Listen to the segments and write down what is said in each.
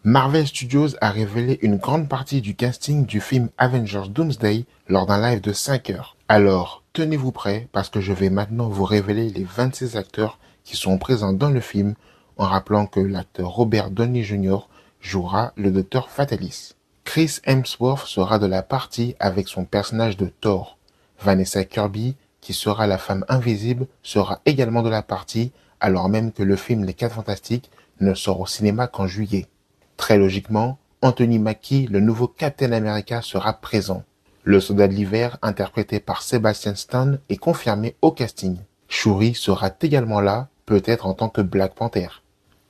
Marvel Studios a révélé une grande partie du casting du film Avengers Doomsday lors d'un live de 5 heures. Alors, tenez-vous prêts parce que je vais maintenant vous révéler les 26 acteurs qui sont présents dans le film en rappelant que l'acteur Robert Downey Jr. jouera le Docteur Fatalis. Chris Hemsworth sera de la partie avec son personnage de Thor. Vanessa Kirby, qui sera la femme invisible, sera également de la partie alors même que le film Les 4 Fantastiques ne sort au cinéma qu'en juillet. Très logiquement, Anthony Mackie, le nouveau Captain America, sera présent. Le soldat de l'hiver, interprété par Sebastian Stan, est confirmé au casting. Shuri sera également là, peut-être en tant que Black Panther.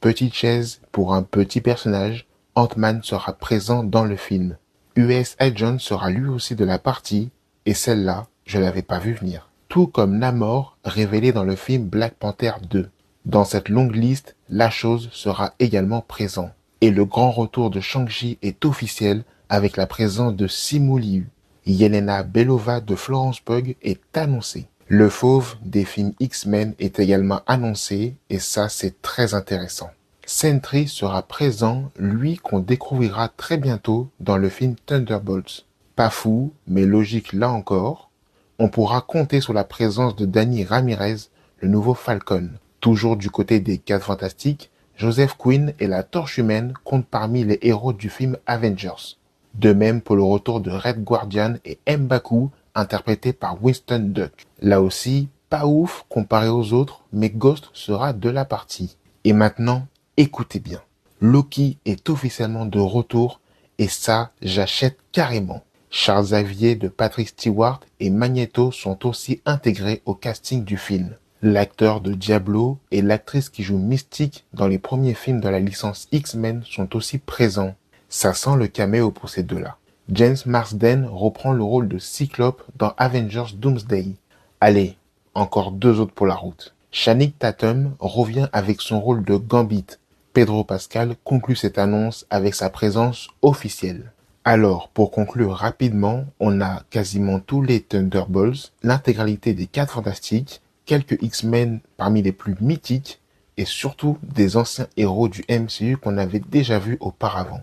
Petite chaise pour un petit personnage, Ant-Man sera présent dans le film. US Agent sera lui aussi de la partie, et celle-là, je l'avais pas vu venir. Tout comme Namor, révélé dans le film Black Panther 2. Dans cette longue liste, la chose sera également présent. Et le grand retour de Shang-Chi est officiel avec la présence de Simu Liu. Yelena Belova de Florence Pugh est annoncée. Le fauve des films X-Men est également annoncé et ça c'est très intéressant. Sentry sera présent, lui qu'on découvrira très bientôt dans le film Thunderbolts. Pas fou, mais logique là encore. On pourra compter sur la présence de Danny Ramirez, le nouveau Falcon. Toujours du côté des 4 Fantastiques, Joseph Quinn et la Torche Humaine comptent parmi les héros du film Avengers. De même pour le retour de Red Guardian et M'Baku, interprété par Winston Duke. Là aussi, pas ouf comparé aux autres, mais Ghost sera de la partie. Et maintenant, écoutez bien. Loki est officiellement de retour, et ça, j'achète carrément. Charles Xavier de Patrick Stewart et Magneto sont aussi intégrés au casting du film. L'acteur de Diablo et l'actrice qui joue Mystique dans les premiers films de la licence X-Men sont aussi présents. Ça sent le caméo pour ces deux-là. James Marsden reprend le rôle de Cyclope dans Avengers Doomsday. Allez, encore 2 autres pour la route. Channing Tatum revient avec son rôle de Gambit. Pedro Pascal conclut cette annonce avec sa présence officielle. Alors, pour conclure rapidement, on a quasiment tous les Thunderbolts, l'intégralité des 4 Fantastiques, quelques X-Men parmi les plus mythiques, et surtout des anciens héros du MCU qu'on avait déjà vus auparavant.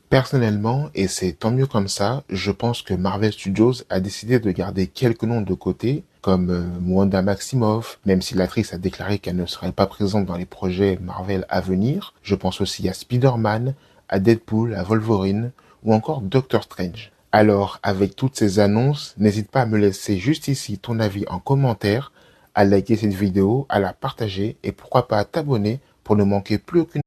Personnellement, et c'est tant mieux comme ça, je pense que Marvel Studios a décidé de garder quelques noms de côté, comme Wanda Maximoff, même si l'actrice a déclaré qu'elle ne serait pas présente dans les projets Marvel à venir. Je pense aussi à Spider-Man, à Deadpool, à Wolverine, ou encore Doctor Strange. Alors, avec toutes ces annonces, n'hésite pas à me laisser juste ici ton avis en commentaire, à liker cette vidéo, à la partager et pourquoi pas à t'abonner pour ne manquer plus aucune